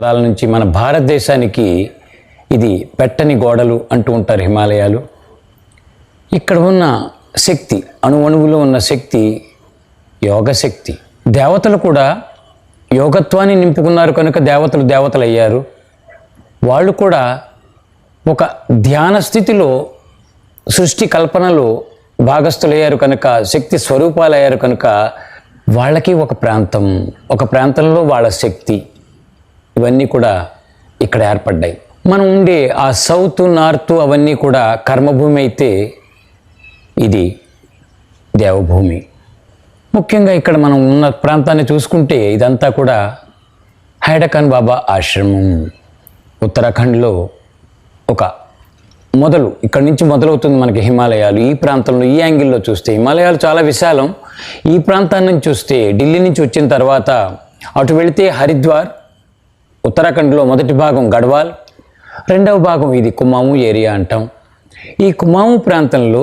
తరాల నుంచి మన భారతదేశానికి ఇది పెట్టని గోడలు అంటూ ఉంటారు హిమాలయాలు. ఇక్కడ ఉన్న శక్తి, అణువణువులో ఉన్న శక్తి యోగశక్తి. దేవతలు కూడా యోగత్వాన్ని నింపుకున్నారు కనుక దేవతలు అయ్యారు. వాళ్ళు కూడా ఒక ధ్యాన స్థితిలో సృష్టి కల్పనలో భాగస్థులయ్యారు కనుక, శక్తి స్వరూపాలు అయ్యారు కనుక వాళ్ళకి ఒక ప్రాంతంలో వాళ్ళ శక్తి, ఇవన్నీ కూడా ఇక్కడ ఏర్పడ్డాయి. మనం ఉండే ఆ సౌత్ నార్త్ అవన్నీ కూడా కర్మభూమి అయితే ఇది దేవభూమి. ముఖ్యంగా ఇక్కడ మనం ఉన్న ప్రాంతాన్ని చూసుకుంటే ఇదంతా కూడా హైడకాన్ బాబా ఆశ్రమం. ఉత్తరాఖండ్లో ఇక్కడి నుంచి మొదలవుతుంది మనకి హిమాలయాలు. ఈ ప్రాంతంలో ఈ యాంగిల్లో చూస్తే హిమాలయాలు చాలా విశాలం. ఈ ప్రాంతాన్ని నుంచి చూస్తే ఢిల్లీ నుంచి వచ్చిన తర్వాత అటు వెళితే హరిద్వార్, ఉత్తరాఖండ్లో మొదటి భాగం గఢ్వాల్, రెండవ భాగం ఇది కుమాము ఏరియా అంటాం. ఈ కుమాము ప్రాంతంలో